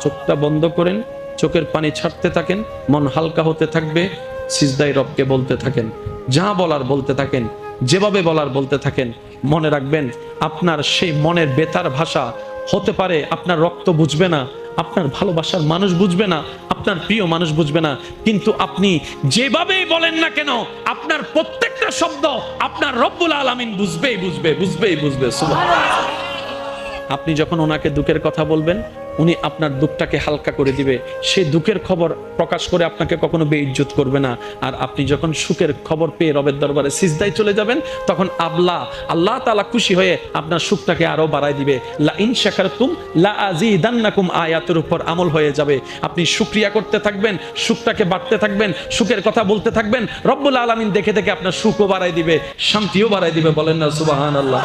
চোখটা বন্ধ করেন, চোখের পানি ছাড়তে থাকেন, মন হালকা হতে থাকবে, সিজদায় রবকে বলতে থাকেন, যা বলার বলতে থাকেন, যেভাবে বলার বলতে থাকেন। মনে রাখবেন আপনার সেই মনের বেতার ভাষা হতে পারে আপনার রক্ত বুঝবে না, আপনার ভালোবাসার মানুষ বুঝবে না, আপনার প্রিয় মানুষ বুঝবে না, কিন্তু আপনি যেভাবেই বলেন না কেন আপনার প্রত্যেকটা শব্দ আপনার রব্বুল আলামিন বুঝবেই বুঝবে। সুবহানাল্লাহ। আপনি যখন ওনাকে দুঃখের কথা বলবেন, উনি আপনার দুঃখটাকে হালকা করে দিবে, সেই দুঃখের খবর প্রকাশ করে আপনাকে কখনো বেইজ্জত করবে না। আর আপনি যখন সুখের খবর পেয়ে রবের দরবারে সিজদায় চলে যাবেন, তখন আল্লাহ তাআলা খুশি হয়ে আপনার সুখটাকে আরো বাড়ায় দিবে। লা ইন শাকারতুম লা আযীদান্নাকুম আয়াতের উপর আমল হয়ে যাবে। আপনি শুকরিয়া করতে থাকবেন, সুখটাকে বাড়তে থাকবেন, সুখের কথা বলতে থাকবেন, রব্বুল আলামিন দেখে দেখে আপনার সুখও বাড়ায় দিবে, শান্তিও বাড়ায় দিবে। বলেন না সুবহানাল্লাহ।